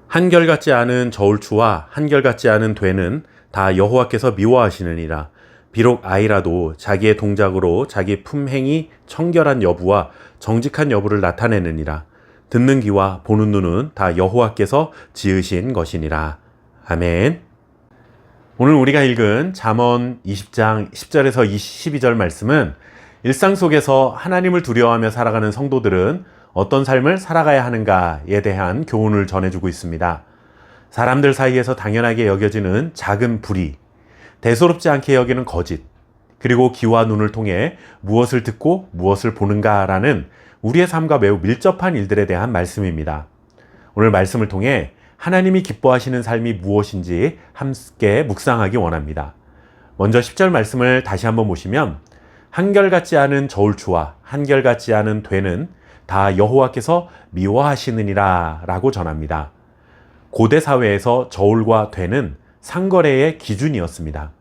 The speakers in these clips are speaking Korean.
한결같지 않은 저울추와 한결같지 않은 되는 다 여호와께서 미워하시느니라. 비록 아이라도 자기의 동작으로 자기 품행이 청결한 여부와 정직한 여부를 나타내느니라. 듣는 귀와 보는 눈은 다 여호와께서 지으신 것이니라. 아멘. 오늘 우리가 읽은 잠언 20장 10절에서 12절 말씀은 일상 속에서 하나님을 두려워하며 살아가는 성도들은 어떤 삶을 살아가야 하는가에 대한 교훈을 전해주고 있습니다. 사람들 사이에서 당연하게 여겨지는 작은 불의, 대수롭지 않게 여기는 거짓, 그리고 귀와 눈을 통해 무엇을 듣고 무엇을 보는가라는 우리의 삶과 매우 밀접한 일들에 대한 말씀입니다. 오늘 말씀을 통해 하나님이 기뻐하시는 삶이 무엇인지 함께 묵상하기 원합니다. 먼저 10절 말씀을 다시 한번 보시면 한결같지 않은 저울추와 한결같지 않은 되는 다 여호와께서 미워하시느니라 라고 전합니다. 고대 사회에서 저울과 되는 상거래의 기준이었습니다.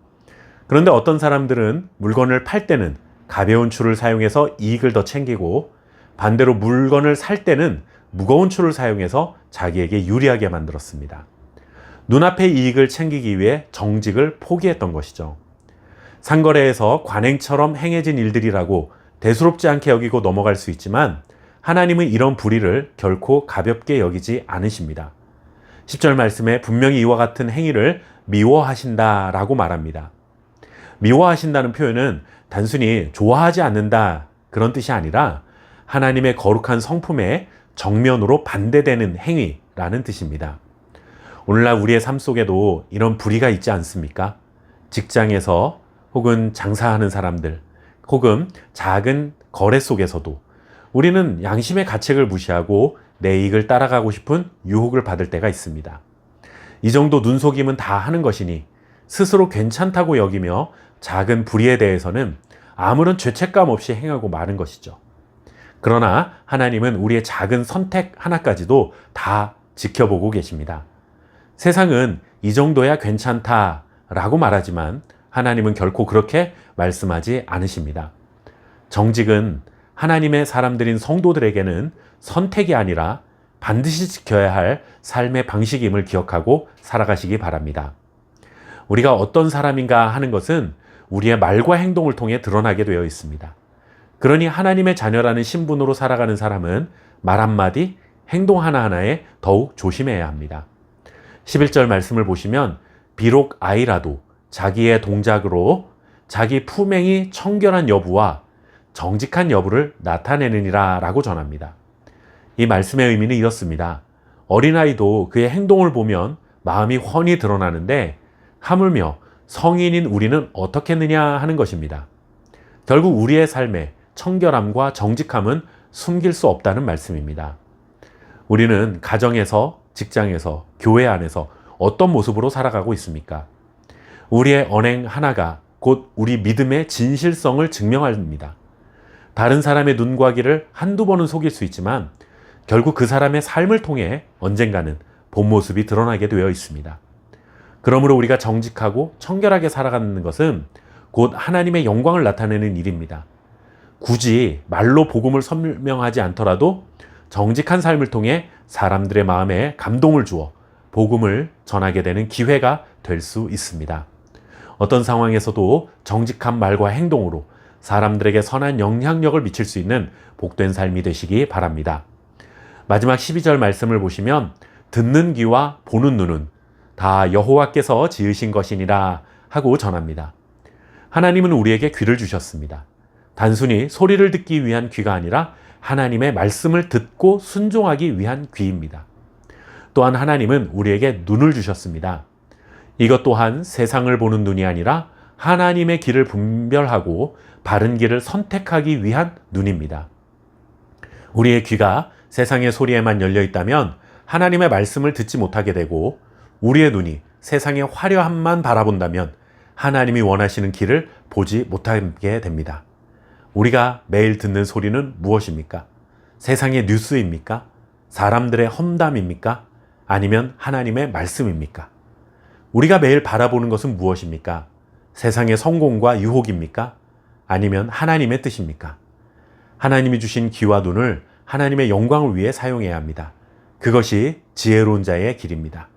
그런데 어떤 사람들은 물건을 팔 때는 가벼운 추를 사용해서 이익을 더 챙기고 반대로 물건을 살 때는 무거운 추를 사용해서 자기에게 유리하게 만들었습니다. 눈앞의 이익을 챙기기 위해 정직을 포기했던 것이죠. 상거래에서 관행처럼 행해진 일들이라고 대수롭지 않게 여기고 넘어갈 수 있지만 하나님은 이런 불의를 결코 가볍게 여기지 않으십니다. 10절 말씀에 분명히 이와 같은 행위를 미워하신다라고 말합니다. 미워하신다는 표현은 단순히 좋아하지 않는다 그런 뜻이 아니라 하나님의 거룩한 성품에 정면으로 반대되는 행위라는 뜻입니다. 오늘날 우리의 삶 속에도 이런 불의가 있지 않습니까? 직장에서 혹은 장사하는 사람들 혹은 작은 거래 속에서도 우리는 양심의 가책을 무시하고 내 이익을 따라가고 싶은 유혹을 받을 때가 있습니다. 이 정도 눈속임은 다 하는 것이니 스스로 괜찮다고 여기며 작은 불의에 대해서는 아무런 죄책감 없이 행하고 마는 것이죠. 그러나 하나님은 우리의 작은 선택 하나까지도 다 지켜보고 계십니다. 세상은 이 정도야 괜찮다라고 말하지만 하나님은 결코 그렇게 말씀하지 않으십니다. 정직은 하나님의 사람들인 성도들에게는 선택이 아니라 반드시 지켜야 할 삶의 방식임을 기억하고 살아가시기 바랍니다. 우리가 어떤 사람인가 하는 것은 우리의 말과 행동을 통해 드러나게 되어 있습니다. 그러니 하나님의 자녀라는 신분으로 살아가는 사람은 말 한마디, 행동 하나하나에 더욱 조심해야 합니다. 11절 말씀을 보시면 비록 아이라도 자기의 동작으로 자기 품행이 청결한 여부와 정직한 여부를 나타내느니라 라고 전합니다. 이 말씀의 의미는 이렇습니다. 어린아이도 그의 행동을 보면 마음이 훤히 드러나는데 하물며 성인인 우리는 어떻겠느냐 하는 것입니다. 결국 우리의 삶에 청결함과 정직함은 숨길 수 없다는 말씀입니다. 우리는 가정에서, 직장에서, 교회 안에서 어떤 모습으로 살아가고 있습니까? 우리의 언행 하나가 곧 우리 믿음의 진실성을 증명합니다. 다른 사람의 눈과 귀를 한두 번은 속일 수 있지만 결국 그 사람의 삶을 통해 언젠가는 본 모습이 드러나게 되어 있습니다. 그러므로 우리가 정직하고 청결하게 살아가는 것은 곧 하나님의 영광을 나타내는 일입니다. 굳이 말로 복음을 설명하지 않더라도 정직한 삶을 통해 사람들의 마음에 감동을 주어 복음을 전하게 되는 기회가 될 수 있습니다. 어떤 상황에서도 정직한 말과 행동으로 사람들에게 선한 영향력을 미칠 수 있는 복된 삶이 되시기 바랍니다. 마지막 12절 말씀을 보시면 듣는 귀와 보는 눈은 다 여호와께서 지으신 것이니라 하고 전합니다. 하나님은 우리에게 귀를 주셨습니다. 단순히 소리를 듣기 위한 귀가 아니라 하나님의 말씀을 듣고 순종하기 위한 귀입니다. 또한 하나님은 우리에게 눈을 주셨습니다. 이것 또한 세상을 보는 눈이 아니라 하나님의 길을 분별하고 바른 길을 선택하기 위한 눈입니다. 우리의 귀가 세상의 소리에만 열려 있다면 하나님의 말씀을 듣지 못하게 되고 우리의 눈이 세상의 화려함만 바라본다면 하나님이 원하시는 길을 보지 못하게 됩니다. 우리가 매일 듣는 소리는 무엇입니까? 세상의 뉴스입니까? 사람들의 험담입니까? 아니면 하나님의 말씀입니까? 우리가 매일 바라보는 것은 무엇입니까? 세상의 성공과 유혹입니까? 아니면 하나님의 뜻입니까? 하나님이 주신 귀와 눈을 하나님의 영광을 위해 사용해야 합니다. 그것이 지혜로운 자의 길입니다.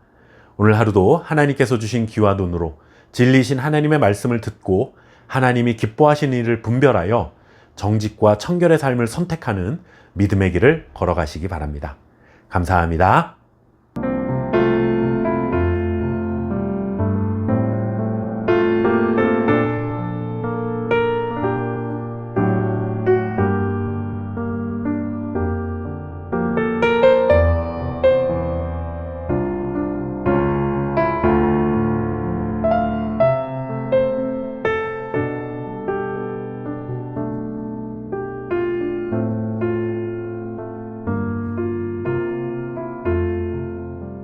오늘 하루도 하나님께서 주신 귀와 눈으로 진리이신 하나님의 말씀을 듣고 하나님이 기뻐하시는 일을 분별하여 정직과 청결의 삶을 선택하는 믿음의 길을 걸어가시기 바랍니다. 감사합니다.